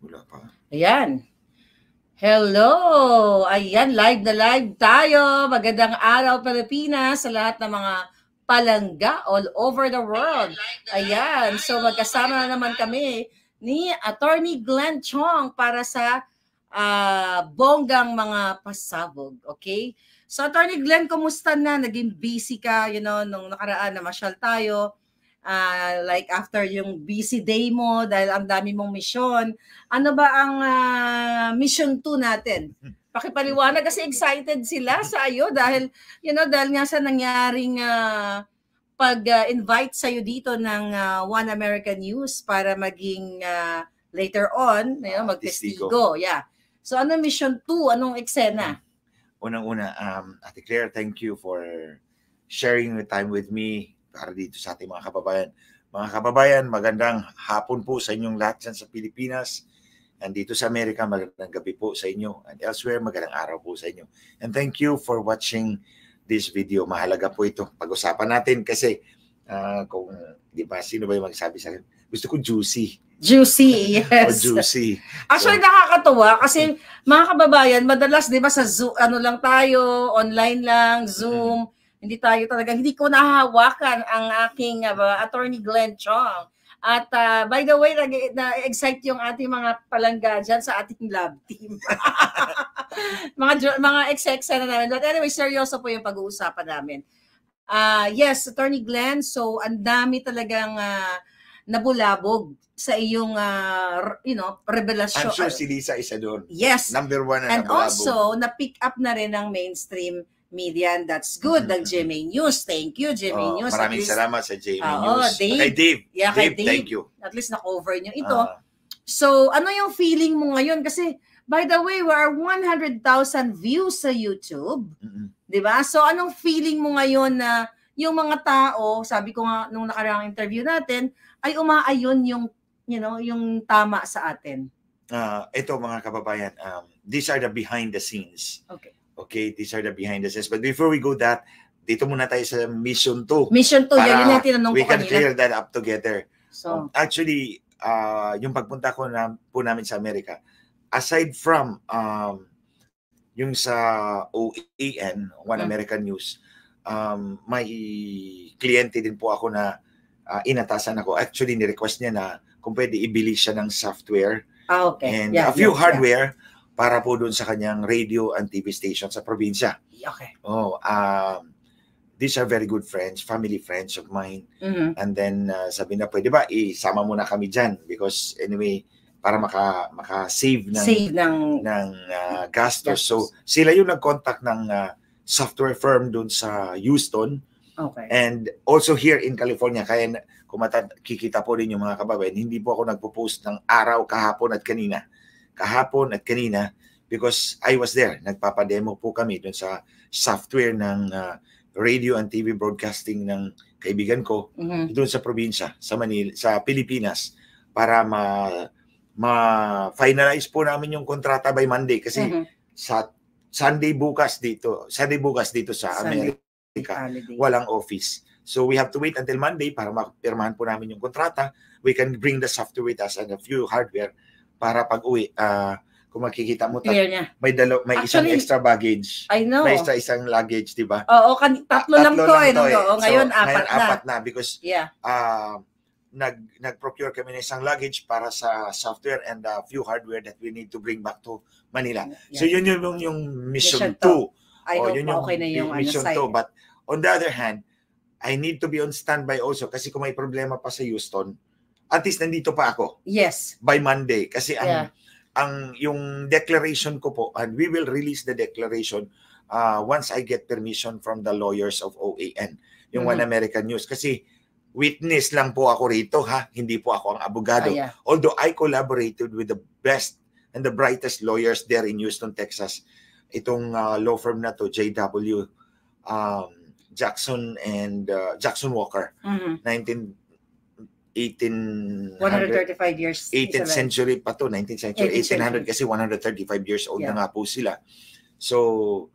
Wala pa. Ayan. Hello! Ayan, live na live tayo. Magandang araw, Pilipinas, sa lahat ng mga palangga all over the world. Ayan, so magkasama na naman kami ni Attorney Glenn Chong para sa bonggang mga pasabog. Okay? So Attorney Glenn, kumusta na? Naging busy ka, nung nakaraan na masyal tayo. Like after yung busy day mo dahil ang dami mong misyon. Ano ba ang mission 2 natin? Pakipaliwanag kasi excited sila sa iyo dahil dahil nga sa nangyaring pag-invite sa iyo dito ng One American News para maging later on magtestigo. Yeah. So ano mission 2? Anong eksena? Unang-una, Ate Claire, thank you for sharing the time with me para dito sa ating mga kababayan. Mga kababayan, magandang hapon po sa inyong lahat dyan sa Pilipinas. And dito sa Amerika, magandang gabi po sa inyo. And elsewhere, magandang araw po sa inyo. And thank you for watching this video. Mahalaga po ito. Pag-usapan natin kasi kung, di ba, sino ba yung magsabi sa akin? Gusto ko juicy. Juicy, yes. Juicy. Actually, nakakatuwa kasi mga kababayan, madalas, di ba, sa Zoom, lang tayo, online lang, Zoom, hindi ko nahahawakan ang aking Attorney Glenn Chong. At by the way, na-excite yung ating mga palangga dyan sa ating lab team. mga ex-exa na namin. But anyway, seryoso po yung pag-uusapan namin. Yes, Attorney Glenn, so ang dami talagang nabulabog sa iyong revelasyon. I'm sure si Lisa isa doon. Yes. Number 1 na and also, na-pick up na rin ng mainstream media, and that's good. Ng GMA News. Thank you, GMA News. Maraming salamat sa GMA News. Dave. Kay Dave. Yeah, Dave, thank you. At least na-cover nyo ito. So, ano yung feeling mo ngayon? Kasi, by the way, we are 100,000 views sa YouTube. Diba? So, anong feeling mo ngayon na yung mga tao, sabi ko nga nung nakaraang interview natin, ay umaayon yung tama sa atin? Ito mga kababayan, these are the behind the scenes. Okay, these are the behind the scenes. But before we go that, dito muna tayo sa mission 2. Mission 2, yan yung tinanong ko kanina. We can clear that up together. So, actually, yung pagpunta ko po namin sa Amerika, aside from yung sa OAN, One American News, may kliyente din po ako na inatasan ako. Actually, ni-request niya na kung pwede ibili siya ng software and a few hardware para po doon sa kanyang radio and TV station sa probinsya. Okay. These are very good friends, family friends of mine. And then sabi na, pwede ba isama muna kami dyan? Because anyway, para maka-save ng gastos. So sila yung nag-contact ng software firm doon sa Houston. Okay. And also here in California, kaya kung kikita po rin yung mga kababayan, hindi po ako nagpo-post ng araw kahapon at kanina, because I was there. Nagpapademo po kami doon sa software ng radio and TV broadcasting ng kaibigan ko doon sa probinsya, sa Manila, sa Pilipinas, para ma-finalize po namin yung kontrata by Monday kasi sa Sunday bukas dito sa Amerika, walang office. So we have to wait until Monday para mapirmahan po namin yung kontrata. We can bring the software with us and a few hardware para pag-uwi. Kung makikita mo, may isang extra baggage. I know. May isang luggage, di ba? Oo, tatlo lang to eh. Ngayon, apat na. Because nag-procure kami ng isang luggage para sa software and a few hardware that we need to bring back to Manila. So yun yung mission 2. I hope okay na yung mission 2. But on the other hand, I need to be on standby also kasi kung may problema pa sa Houston, at least nandito pa ako. Yes. By Monday. Kasi ang yung declaration ko po, and we will release the declaration once I get permission from the lawyers of OAN, yung One American News. Kasi witness lang po ako rito, hindi po ako ang abogado. Although I collaborated with the best and the brightest lawyers there in Houston, Texas. Itong law firm na to, JW Jackson and Jackson Walker. 135 years. 18th century pa to, 19th century. 1800 kasi 135 years old na nga po sila. So,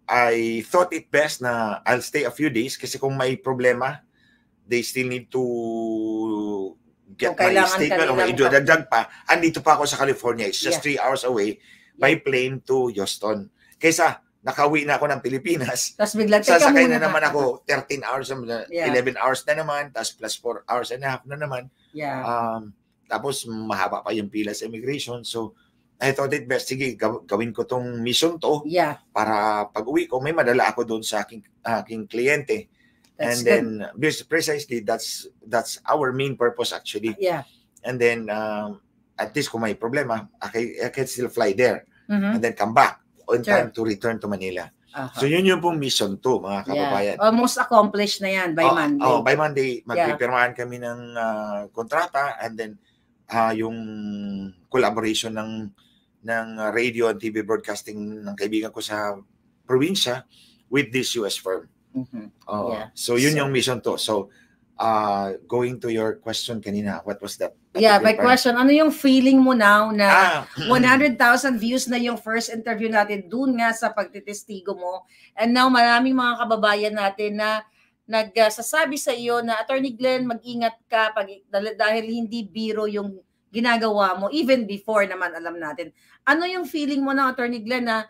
I thought it best na I'll stay a few days kasi kung may problema, they still need to get my statement o idadagdag pa, andito pa ako sa California. It's just 3 hours away by plane to Houston. Kaysa nakauwi na ako ng Pilipinas, sasakay na naman ako 13 hours, 11 hours na naman, tapos plus 4 hours and a half na naman. Tapos mahaba pa yung pila sa immigration. So, I thought it best, sige, gawin ko tong mission to para pag-uwi ko, may madala ako doon sa aking kliyente. And then, precisely, that's our main purpose actually. And then, at least kung may problema, I can still fly there and then come back on time to return to Manila. So yun yung pong mission 2, mga kababayan. Almost accomplished na yan by Monday. By Monday, magpipirmahan kami ng kontrata, and then yung collaboration ng radio and TV broadcasting ng kaibigan ko sa probinsya with this US firm. So yun yung mission 2. So going to your question kanina, what was that? My question, ano yung feeling mo now na 100,000 views na yung first interview natin dun nga sa pagtitestigo mo, and now maraming mga kababayan natin na nagsasabi sa iyo na Attorney Glenn, mag-ingat ka dahil hindi biro yung ginagawa mo, even before naman alam natin. Ano yung feeling mo na Attorney Glenn na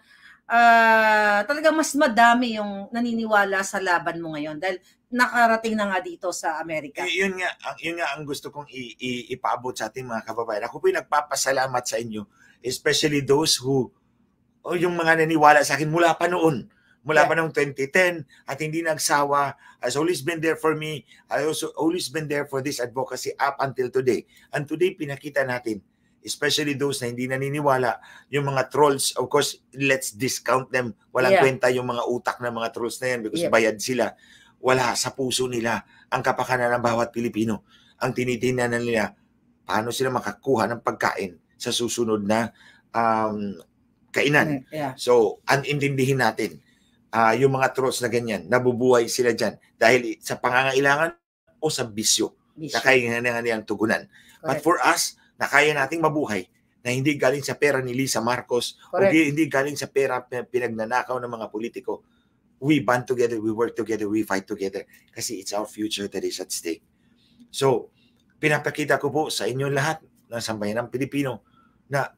talaga mas madami yung naniniwala sa laban mo ngayon dahil nakarating na nga dito sa Amerika? Yun nga ang gusto kong ipaabot sa ating mga kababayan. Ako po yung nagpapasalamat sa inyo, especially those who, yung mga naniwala sa akin mula pa noon, mula pa noong 2010, at hindi nagsawa, has always been there for me. I also always been there for this advocacy up until today. And today, pinakita natin, especially those na hindi naniniwala, yung mga trolls, of course, let's discount them. Walang kwenta yung mga utak ng mga trolls na yan because bayad sila. Wala sa puso nila ang kapakanan ng bawat Pilipino. Ang tinitingnan nila, paano sila makakuha ng pagkain sa susunod na kainan. So, anintindihin natin yung mga trolls na ganyan, nabubuhay sila dyan dahil sa pangangailangan o sa bisyo na kaya niyang tugunan. But for us, na kaya nating mabuhay na hindi galing sa pera ni Lisa Marcos o hindi galing sa pera pinagnanakaw ng mga politiko, we band together, we work together, we fight together kasi it's our future that is at stake. So, pinapakita ko po sa inyo lahat ng sambayan ng Pilipino na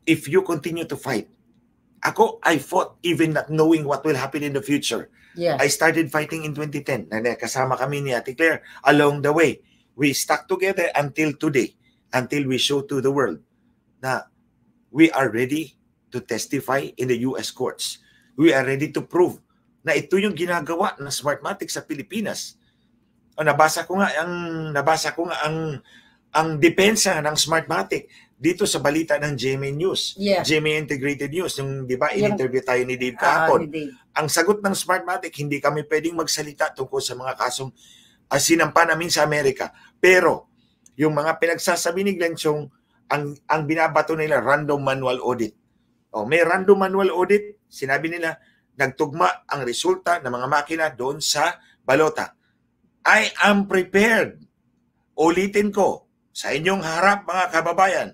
if you continue to fight, I fought even not knowing what will happen in the future. I started fighting in 2010. Kasama kami ni Ate Claire along the way. We stuck together until today, until we show to the world na we are ready to testify in the US courts. We are ready to prove na ito yung ginagawa ng Smartmatic sa Pilipinas. Nabasa ko nga ang depensa ng Smartmatic dito sa balita ng GMA News. GMA Integrated News, yung di ba in-interview tayo ni Dave kahapon. Ang sagot ng Smartmatic, hindi kami pwedeng magsalita tungkol sa mga kasong sinampa namin sa Amerika. Pero yung mga pinagsasabi ni Glenn Chong, ang binabato nila random manual audit. May random manual audit, sinabi nila, nagtugma ang resulta ng mga makina doon sa balota. I am prepared. Ulitin ko sa inyong harap mga kababayan,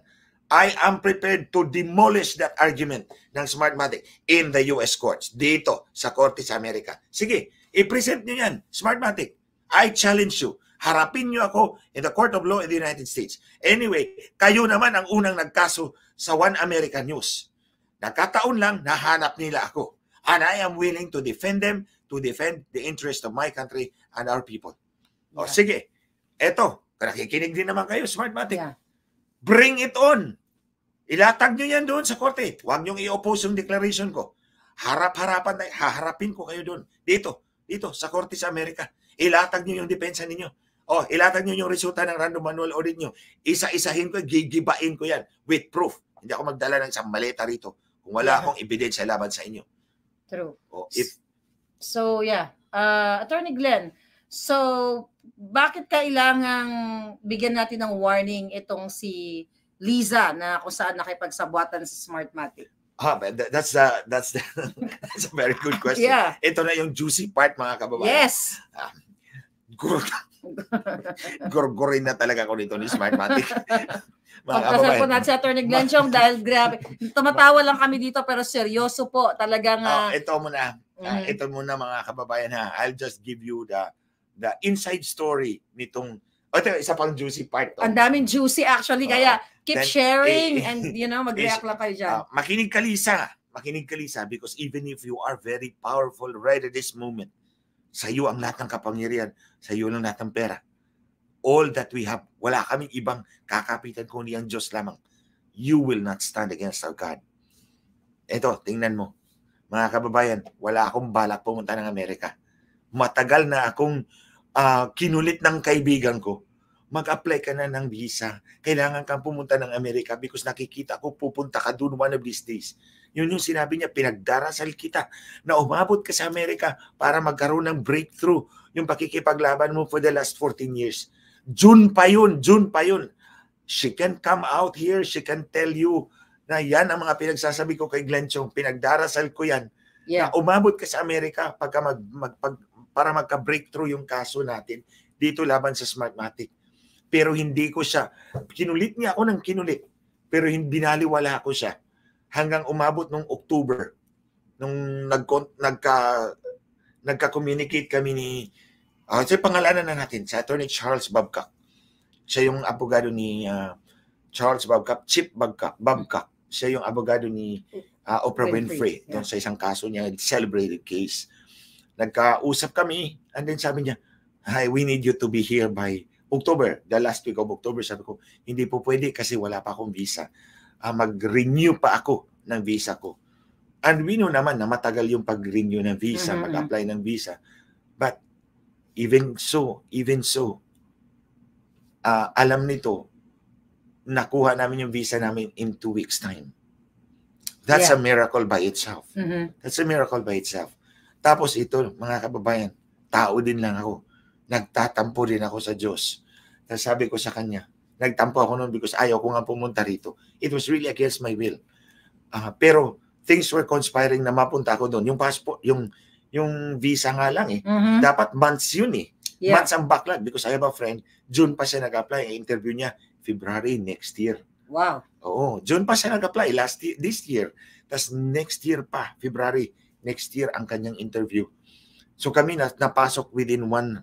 I am prepared to demolish that argument ng Smartmatic in the US courts, dito sa Korte sa Amerika. Sige, i-present nyo yan, Smartmatic. I challenge you. Harapin nyo ako in the Court of Law in the United States. Anyway, kayo naman ang unang nagkaso sa One American News. Nagkataon lang, nahanap nila ako. And I am willing to defend them, to defend the interest of my country and our people. Sige, eto, nakikinig din naman kayo, Smartmatic. Bring it on. Ilatag nyo yan doon sa korte. Huwag nyo i-oppose yung declaration ko. Harap-harapan, haharapin ko kayo doon. Dito sa Korte sa Amerika. Ilatag nyo yung depensa ninyo. Ilatag nyo yung resulta ng random manual audit nyo. Isa-isahin ko, gigibain ko yan with proof. Hindi ako magdala ng isang maleta rito kung wala akong ebidensya laban sa inyo. True. Attorney Glenn, so bakit kailangang bigyan natin ng warning itong si Liza na kung saan nakipagsabwatan sa Smartmatic? That's a very good question. Ito na yung juicy part, mga kababayan. Yes. Gurgurin na talaga ako nito ni Smartmatic. Pagkasal po natin si Attorney Glenn Chong dahil grabe. Tumatawa lang kami dito pero seryoso po. Talagang... ito muna mga kababayan ha. I'll just give you the inside story nitong O, ito, isa pang juicy part. Ang daming juicy actually, kaya keep Then, sharing and mag-react lang kayo dyan. Makinig ka, Lisa. Makinig ka, Lisa, because even if you are very powerful right at this moment, sa iyo ang lahat ng kapangyarihan, sa iyo lang lahat ng pera. All that we have, wala kaming ibang kakapitan kundi ang Diyos lamang. You will not stand against our God. Ito, tingnan mo. Mga kababayan, wala akong balak pumunta ng Amerika. Matagal na akong kinulit ng kaibigan ko. Mag-apply ka na ng visa. Kailangan kang pumunta ng Amerika because nakikita ko pupunta ka doon one of these days. Yun yung sinabi niya, pinagdarasal kita na umabot ka sa Amerika para magkaroon ng breakthrough yung pakikipaglaban mo for the last 14 years. June pa yun. She can come out here, she can tell you na yan ang mga pinagsasabi ko kay Glenn Chong, pinagdarasal ko yan. Na umabot ka sa Amerika para magka-breakthrough yung kaso natin dito laban sa Smartmatic. Pero hindi ko siya, kinulit niya ako ng kinulit, pero binaliwala ko siya hanggang umabot nung October, nung nagka-communicate kami ni, pangalanan na natin, sa Attorney Charles Babcock. Siya yung abogado ni Charles Babcock, Chip Babcock. Siya yung abogado ni Oprah Winfrey doon sa isang kaso niya, celebrated case. Nagkausap kami, and then sabi niya, "Hi, we need you to be here by October." The last week of October, sabi ko, hindi po pwede kasi wala pa akong visa. Mag-renew pa ako ng visa ko. And we know naman na matagal yung pag-renew ng visa, mag-apply ng visa. But even so, alam nito, nakuha namin yung visa namin in 2 weeks time. That's a miracle by itself. That's a miracle by itself. Tapos ito, mga kababayan, tao din lang ako. Nagtatampo din ako sa Diyos. Tapos sabi ko sa kanya, nagtampo ako noon because ayaw ko nga pumunta rito. It was really against my will. Pero things were conspiring na mapunta ako doon. Yung passport, yung visa nga lang eh. Dapat months yun eh. Months ang backlog because I have a friend, June pa siya nag-apply. Interview niya, February next year. Wow. Oo, June pa siya nag-apply this year. Tapos next year pa, February next year ang kanyang interview. So kami napasok within 2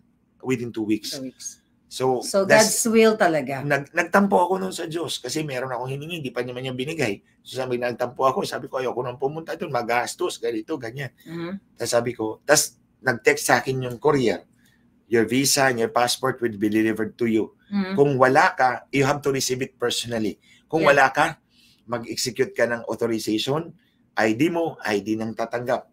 weeks. 2 weeks. So God's will talaga. Nagtampo ako noon sa Diyos kasi meron akong hiningi, hindi pa naman niya binigay. So sabi, nagtampo ako, sabi ko ayoko nang pumunta doon, magastos, ganito, ganyan. Tapos sabi ko, nag-text sa akin yung courier, your visa and your passport will be delivered to you. Kung wala ka, you have to receive it personally. Kung wala ka, mag-execute ka ng authorization, ID mo, ID nang tatanggap.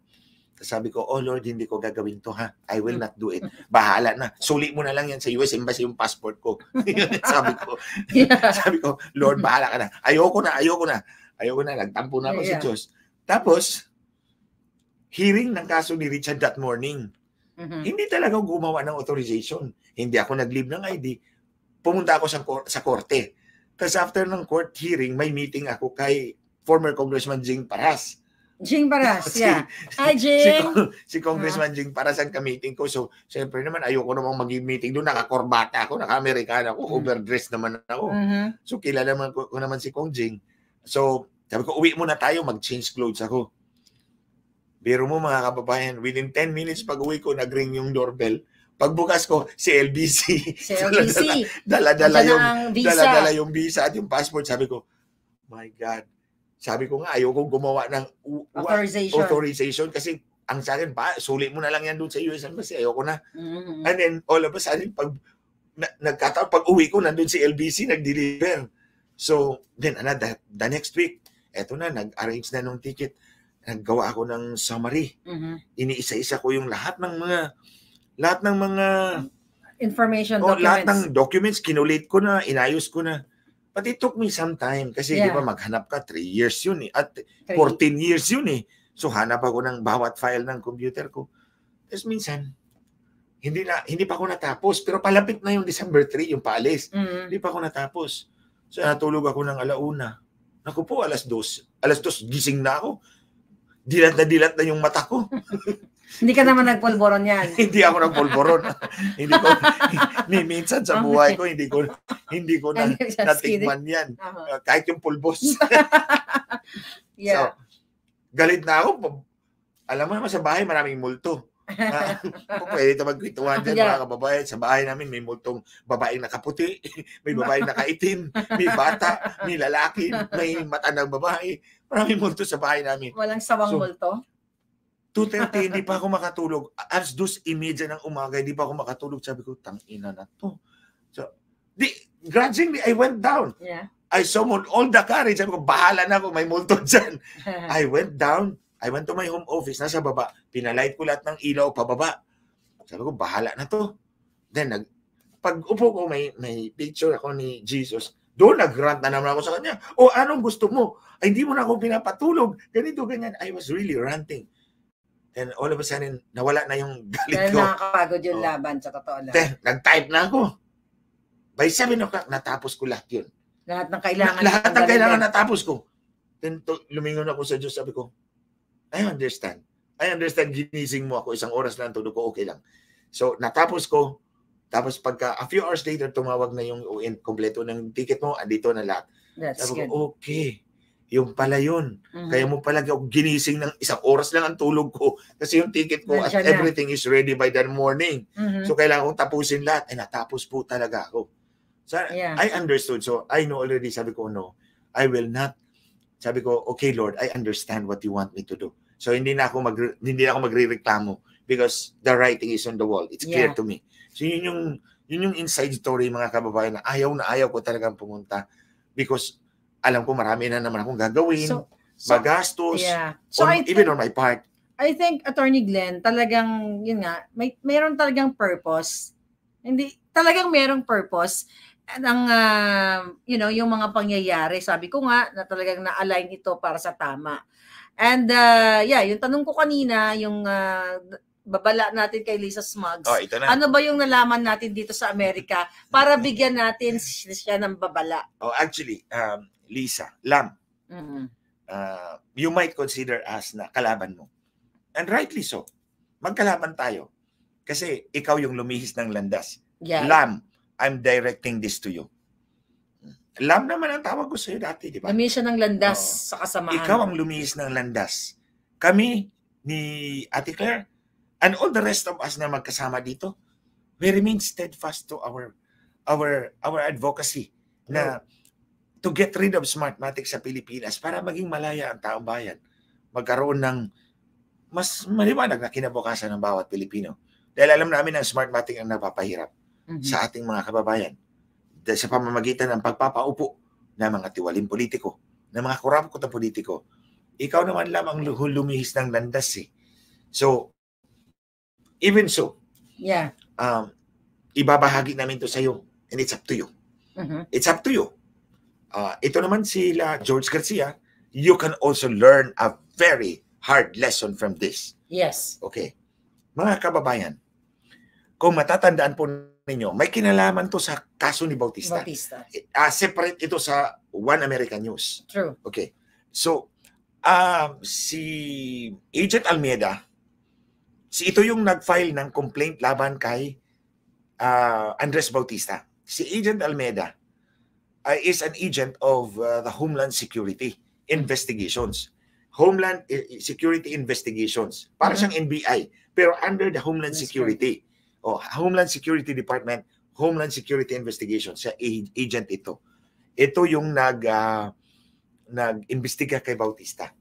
Sabi ko, oh Lord, hindi ko gagawin to ha. I will not do it. Bahala na. Suli mo na lang yan sa US Embassy yung passport ko. Sabi ko, Lord, bahala ka na. Ayoko na. Nagtampo na ako sa Diyos. Tapos, hearing ng kaso ni Richard that morning, hindi talaga gumawa ng authorization. Hindi ako nag-leave ng ID. Pumunta ako sa korte. Tapos after ng court hearing, may meeting ako kay former Congressman Jing Paras. Jing Paras, Hi, Jing! Si Congressman Jing Paras ang ka-meeting ko. So, siyempre naman, ayoko namang mag-meeting doon. Naka-korbata ako, naka-Amerikana ako, overdressed naman ako. So, kilala ko naman si Kong Jing. So, sabi ko, uwi muna tayo, mag-change clothes ako. Biro mo mga kababayan, within 10 minutes pag-uwi ko, nag-ring yung doorbell. Pagbukas ko, si LBC. Dala-dala yung visa at yung passport. Sabi ko, my God. Sabi ko nga, ayoko gumawa ng authorization kasi ang sa akin, sulit mo na lang yan doon sa US Embassy. Ayoko na. And then, all of a sudden, pag uwi ko, nandun si LBC, nag-deliver. So, then, the next week, eto na, nag-arrange na ng ticket. Naggawa ako ng summary. Iniisa-isa ko yung lahat ng mga information documents. Lahat ng documents, kinulit ko na, inayos ko na. But it took me some time kasi di ba maghanap ka, 3 years yun eh. At 14 years yun eh. So hanap ako ng bawat file ng computer ko. Tapos minsan, hindi pa ako natapos. Pero palapit na yung December 3, yung paalis. Hindi pa ako natapos. So natulog ako ng 1:00. Naku po, 2:00. 2:00, gising na ako. Dilat na yung mata ko. Hindi ka naman nagpolboron yan. Hindi ako nagpolboron. Minsan sa buhay ko, hindi ko natikman yan. Kahit yung pulbos. So, galit na ako. Alam mo naman sa bahay, maraming multo. Kung pwede ito magkwentuhan dyan, Yeah. mga kababayan. Sa bahay namin, may multong babaeng nakaputi, may babaeng nakaitim, may bata, may lalaki, may matandang babae. Maraming multo sa bahay namin. Walang sawang So, multo? 2:30, hindi pa ako makatulog. Alas 2:30 ng umaga, hindi pa ako makatulog. Sabi ko, tangina na to. So, grudgingly, I went down. Yeah. I summoned all the courage. Sabi ko, bahala na ako, may multo dyan. I went down. I went to my home office, nasa baba. Pinalight ko lahat ng ilaw, pababa. Sabi ko, bahala na to. Then, pag upo ko, may picture ako ni Jesus. Doon, nag-rant na naman ako sa kanya. O, anong gusto mo? Ay, hindi mo na ako pinapatulog. Ganito, ganyan. I was really ranting. Then, all of a sudden, nawala na yung galit Dahil ko. nakakapagod yung laban, sa totoo lang. Then, nag-type na ako. By 7 o'clock, natapos ko lahat yun. Lahat ng kailangan. Lahat ng kailangan natapos ko. Then, lumingon ako sa Diyos. Sabi ko, I understand. I understand, ginising mo ako. 1 oras lang tulog ko, okay lang. So, natapos ko. Tapos pagka, a few hours later, tumawag na yung kompleto ng ticket mo. Andito na lahat. That's Sabi good. ko, okay. Yung pala yun. Kaya mo pala ako ginising ng 1 oras lang ang tulog ko. Kasi yung ticket ko at everything is ready by that morning. So, kailangan kong tapusin lahat. Ay, natapos po talaga ako. So, I understood. So, I know already. Sabi ko, no, I will not. Sabi ko, okay, Lord, I understand what you want me to do. So, hindi na ako magre-reklamo because the writing is on the wall. It's clear to me. So, yun yung inside story, mga kababayan, na ayaw ko talagang pumunta because alam ko marami na naman akong gagawin, magastos, so even on my part. I think, Attorney Glenn, talagang, yun nga, mayroon talagang purpose. Hindi, talagang mayroong purpose ng, yung mga pangyayari. Sabi ko nga, na talagang na-align ito para sa tama. And, yung tanong ko kanina, yung babala natin kay Lisa Smugs. Oh, ito na. Ano ba yung nalaman natin dito sa Amerika para bigyan natin siya ng babala? Oh, actually, Lisa, Lam, you might consider us na kalaban mo. And rightly so. Magkalaban tayo. Kasi ikaw yung lumihis ng landas. Yeah. Lam, I'm directing this to you. Lam naman ang tawag ko sa'yo dati, di ba? Lumihis siya ng landas sa kasamaan. Ikaw ang lumihis ng landas. Kami, ni Ate Claire, and all the rest of us na magkasama dito, we remain steadfast to our advocacy na to get rid of Smartmatic sa Pilipinas para maging malaya ang taong bayan. Magkaroon ng mas maliwanag na kinabukasan ng bawat Pilipino. Dahil alam namin ang Smartmatic ang napapahirap sa ating mga kababayan. Dahil sa pamamagitan ng pagpapaupo ng mga tiwaling politiko, ng mga korupto politiko. Ikaw naman lamang lumihis ng landas eh. So, even so, ibabahagi namin to sa iyo and it's up to you. It's up to you. Ito naman sila George Garcia, you can also learn a very hard lesson from this. Yes. Okay. Mga kababayan, kung matatandaan po ninyo, may kinalaman to sa kaso ni Bautista. Separate ito sa One American News. True. Okay. So, si Agent Almeida, ito yung nag-file ng complaint laban kay Andres Bautista. Si Agent Almeida is an agent of the Homeland Security Investigations. Homeland Security Investigations. Para siyang NBI, pero under the Homeland Security. Homeland Security Department, Homeland Security Investigations. Siya agent ito. Ito yung nag-imbestiga kay Bautista.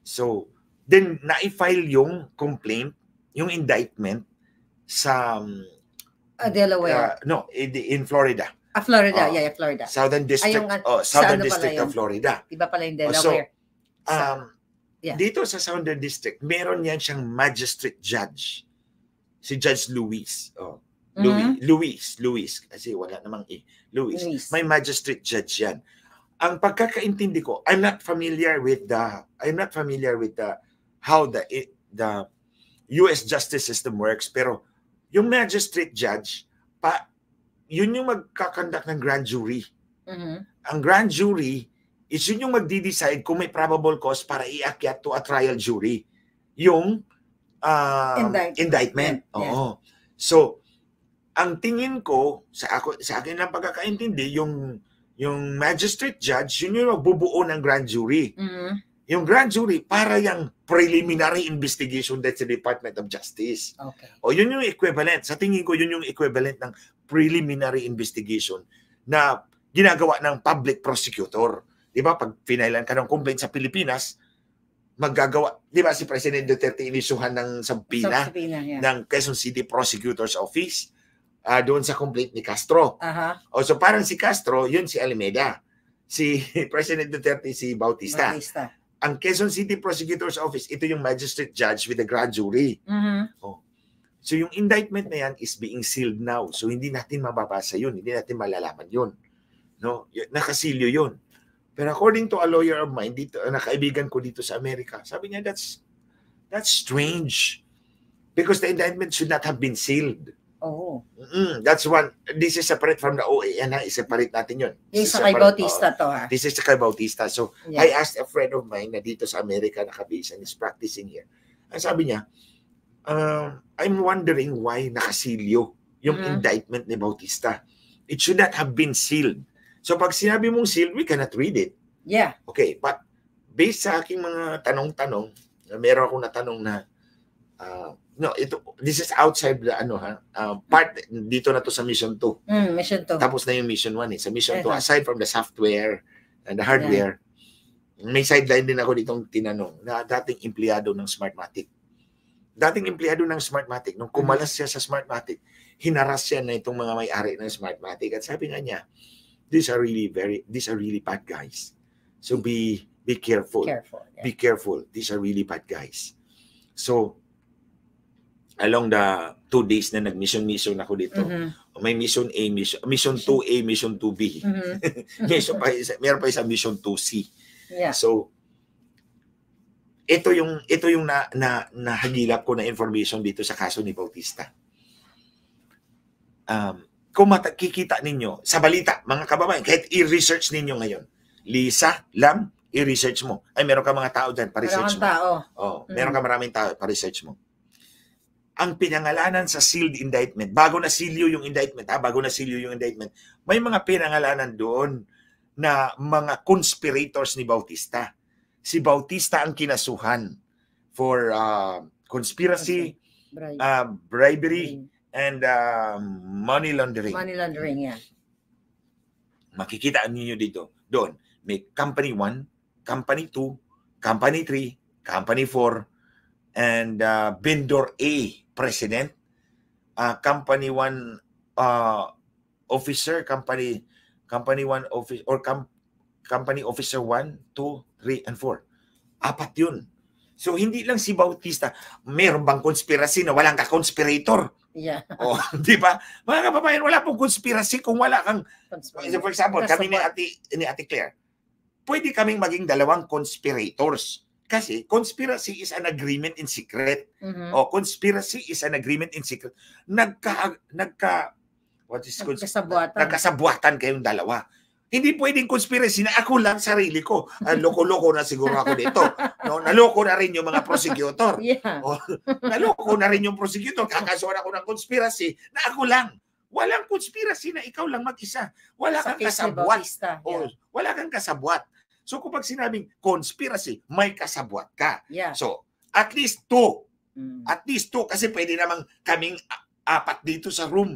So, then na-file yung complaint, yung indictment sa Delaware. No, in Florida. Florida, Florida. Southern District, Southern District of Florida. Iba pala yung Delaware. Dito sa Southern District, meron yan siyang magistrate judge. Si Judge Luis. Luis. Kasi wala namang Luis. May magistrate judge yan. Ang pagkakaintindi ko, I'm not familiar with how the US justice system works, pero yung magistrate judge, yun yung magkakandak ng grand jury. Ang grand jury is yun yung magdi-decide kung may probable cause para iakyat to a trial jury. Yung indictment. Oo. So, ang tingin ko, sa akin lang pagkakaintindi, yung magistrate judge, yun yung magbubuo ng grand jury. Yung grand jury, para yung preliminary investigation that's the Department of Justice. Okay. O yun yung equivalent. Sa tingin ko, yun yung equivalent ng preliminary investigation na ginagawa ng public prosecutor. Di ba? Pag finailan ka ng complaint sa Pilipinas, maggagawa, di ba si President Duterte inisuhan ng subpoena ng Quezon City Prosecutor's Office doon sa complaint ni Castro. O so parang si Castro, yun si Alameda. Si President Duterte, si Bautista. Ang Quezon City Prosecutor's Office, ito yung magistrate judge with the grand jury. So yung indictment na yan is being sealed now. So hindi natin mababasa yun. Hindi natin malalaman yun. No? Nakasilyo yun. Pero according to a lawyer of mine, dito, nakaibigan ko dito sa Amerika, sabi niya, that's strange. Because the indictment should not have been sealed. Oh. That's one. This is separate from the OAN. I-separate natin yun. Yung sa kay Bautista to ha? This is sa kay Bautista. So, yeah. I asked a friend of mine na dito sa Amerika nakabase and is practicing here. Ang sabi niya, I'm wondering why nakasilyo yung indictment ni Bautista. It should not have been sealed. So, pag sinabi mong sealed, we cannot read it. Yeah. Okay, but based sa aking mga tanong-tanong, meron akong natanong na no, this is outside the part dito na to sa Mission 2. Mission 2. Tapos na yung Mission 1 Sa Mission 2, aside from the software and the hardware, may sideline din ako ditong tinanong na dating empleyado ng Smartmatic. Dating empleyado ng Smartmatic, nung kumalas siya sa Smartmatic, hinaras siya na itong mga may-ari ng Smartmatic at sabi nga niya, these are really bad guys. So be careful. Be careful. These are really bad guys. So along the 2 days na nag-mission ako dito, may mission A, mission 2A, mission 2B. Meron pa isang mission 2C. Yeah. So ito yung nahagilap ko na information dito sa kaso ni Bautista. Kung kikita ninyo sa balita, mga kababayan, kahit i-research ninyo ngayon, Lisa, Lam, i-research mo. Ay, meron ka mga tao dyan, pa-research mo. Meron ka maraming tao, pa-research mo. Ang pinangalanan sa sealed indictment, bago na silyo yung indictment, may mga pinangalanan doon na mga conspirators ni Bautista. Si Bautista ang kinasuhan for conspiracy, bribery, and money laundering. Money laundering, yeah. Makikita niyo dito. Doon, may Company 1, Company 2, Company 3, Company 4, and Vendor A, President, Company 1 officer, Company 1 office or Company Officer 1, 2, 3, and 4. 4 yun. So hindi lang si Bautista, meron bang conspiracy na walang ka-conspirator? Yeah. Di ba? Mga kababayan, wala pong conspiracy kung wala kang, for example, kami ni Ate Claire, pwede kaming maging dalawang conspirators. Kasi conspiracy is an agreement in secret. Conspiracy is an agreement in secret. Nagkasabuatan kayong dalawa. Hindi pwedeng conspiracy na ako lang sarili ko. Loko-loko na siguro ako dito. No, naloko na rin yung mga prosecutor. Yeah. Naloko na rin yung prosecutor. Kakasuhan ako ng conspiracy na ako lang. Walang conspiracy na ikaw lang mag-isa. Wala kang kasabwat. Yeah. Wala kang kasabwat. So kapag sinabing conspiracy, may kasabwat ka. Yeah. So at least 2. At least 2 kasi pwede namang kaming 4 dito sa room.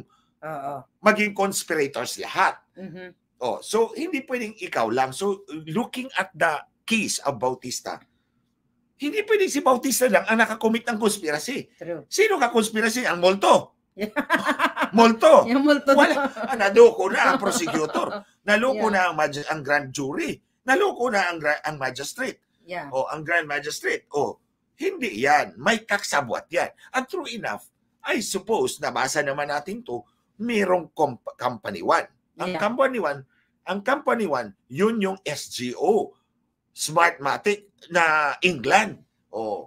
Maging conspirators lahat. So hindi pwedeng ikaw lang. So looking at the case of Bautista, hindi pwedeng si Bautista lang ang nakakommit ng conspiracy. True. Sino ka-conspiracy? Ang multo. Multo. Yung multo. Naloko na ang prosecutor. Naloko na ang grand jury. Naloko na ang magistrate. Yeah. Ang grand magistrate. Hindi yan. May kaksabwat yan. And true enough, I suppose, nabasa naman natin to, mayroong Company 1. Ang Company 1, yun yung SGO. Smartmatic na England.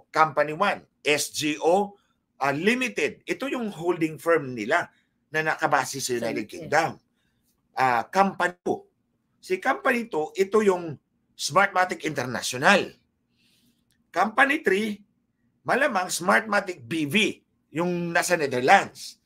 Company 1. SGO Limited. Ito yung holding firm nila na nakabase sa United Kingdom. Company 2. Si Company 2, ito yung Smartmatic International. Company 3, malamang Smartmatic BV, yung nasa Netherlands.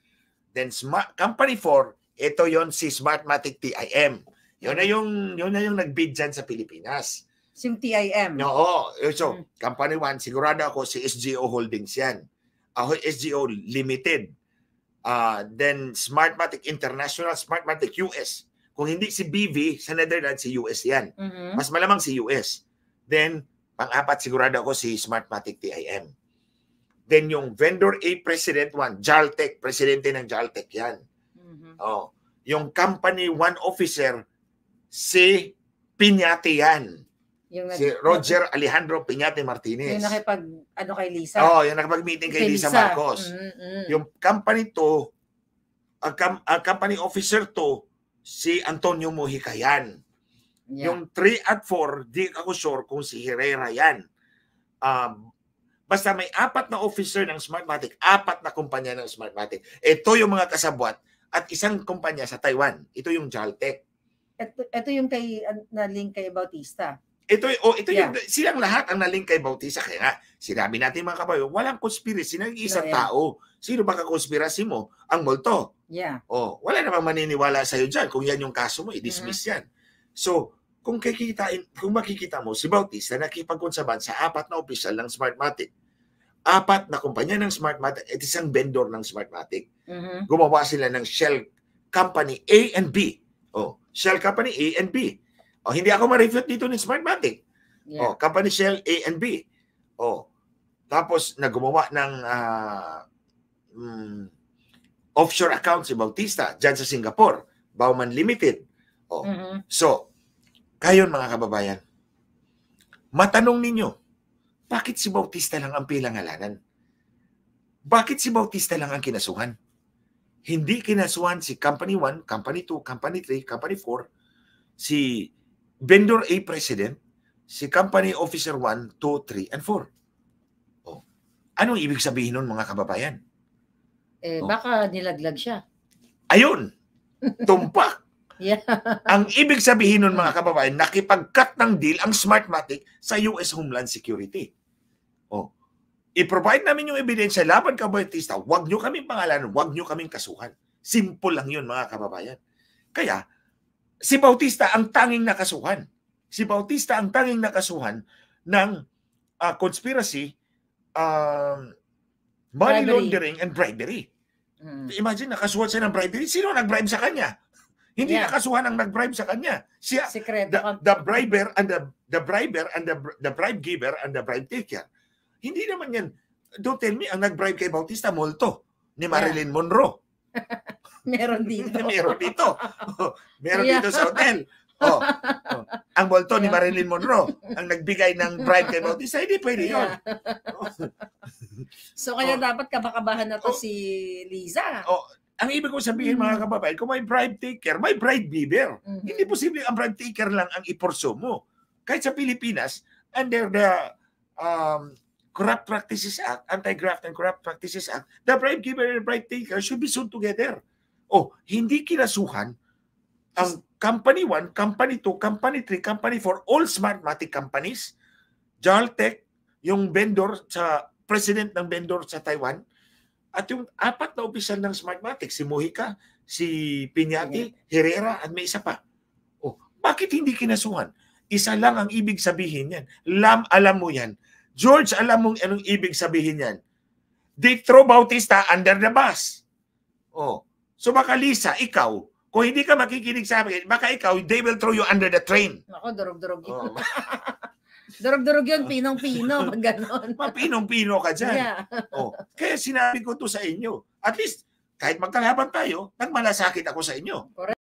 Then Company 4, ito yon si Smartmatic TIM. Yun na yung nagbid dyan sa Pilipinas. Yung TIM. Oo. So, Mm. Company 1, sigurado ako si SGO Holdings yan. SGO Limited. Then Smartmatic International, Smartmatic US. Kung hindi si BV sa Netherlands, si US yan. Mas malamang si US. Then, pang-apat sigurado ako si Smartmatic TIM. Then yung vendor A President 1, Jaltec, presidente ng Jaltec yan. Oh, yung Company 1 officer, si Piñate yan. Si Roger Alejandro Piñate Martinez. Yung nakipag, kay Lisa. Yung nakipag-meeting kay Lisa Marcos. Yung Company 2, Company officer 2, si Antonio Mojica yan. Yeah. Yung 3 at 4, di ako sure kung si Herrera yan. Basta may 4 na officer ng Smartmatic, 4 na kumpanya ng Smartmatic. Ito yung mga kasabwat at isang kumpanya sa Taiwan. Ito yung Jaltec. Ito yung na-link kay Bautista. Ito yung silang lahat ang na-link kay Bautista. Kaya nga, sinabi natin mga kabayo, walang conspiracy ng isang tao. Sino ba kakonspirasi mo? Ang multo. Yeah. Wala namang maniniwala sa'yo dyan. Kung yan yung kaso mo, i-dismiss yan. So, kung makikita mo, si Bautista nakipagkonsaban sa 4 na opisyal ng Smartmatic. 4 na kumpanya ng Smartmatic at isang vendor ng Smartmatic. Gumawa sila ng Shell Company A and B. Shell Company A and B. Hindi ako ma-refute dito ng Smartmatic. Yeah. Company Shell A and B. Tapos naggumawa ng offshore account si Bautista dyan sa Singapore. Bauman Limited. So, kayon mga kababayan, matanong ninyo, bakit si Bautista lang ang pinangalanan? Bakit si Bautista lang ang kinasuhan? Hindi kinasuhan si Company 1, Company 2, Company 3, Company 4, si Vendor A President, si Company Officer 1, 2, 3, and 4. Anong ibig sabihin nun mga kababayan? Baka nilaglag siya. Ayun! Tumpak! Yeah. Ang ibig sabihin nun mga kababayan, nakipag-cut ng deal ang Smartmatic sa US Homeland Security. I-provide namin yung ebidensya laban kay Bautista, huwag nyo kaming pangalanan, huwag nyo kaming kasuhan. Simple lang yun mga kababayan. Kaya, si Bautista ang tanging nakasuhan. Si Bautista ang tanging nakasuhan ng conspiracy, money laundering and bribery. Imagine, nakasuhan siya ng bribery. Sino nag-bribe sa kanya? Hindi nakasuhan ang nag-bribe sa kanya. Siya, the briber and the bribe giver and the bribe taker. Hindi naman yan. Don't tell me, ang nag-bribe kay Bautista, multo ni Marilyn Monroe. Meron dito. Meron dito. Meron dito sa hotel. Ang multo ni Marilyn Monroe, ang nagbigay ng bribe kay Bautista, hindi pwede yun. So kaya dapat kabakabahan na to si Liza. Ang ibig ko sabihin mga kababayan, kung may bribe taker, may bribe giver. Hindi posible ang bribe taker lang ang iporso mo. Kahit sa Pilipinas, under the Corrupt Practices Act, Anti-Graft and Corrupt Practices Act, the bribe giver and bribe taker should be sued together. Hindi kinasuhan ang Company 1, Company 2, Company 3, Company 4, all Smartmatic companies, Jaltec, yung vendor sa president ng vendor sa Taiwan, at yung 4 na opisyal ng Smartmatic, si Mojica, si Piñate, Herrera, at may isa pa. Bakit hindi kinasuhan? Isa lang ang ibig sabihin yan. Alam mo yan. George, alam mo anong ibig sabihin yan. They throw Bautista under the bus. So baka Lisa, ikaw, kung hindi ka makikinig sa akin, baka ikaw, they will throw you under the train. Ako, durog-durog yun. Durog-durog yun, pinong-pino, pag gano'n. Mapinong-pino ka dyan. Yeah. Kaya sinabi ko to sa inyo. At least, kahit magkalaban tayo, nagmalasakit ako sa inyo. Correct.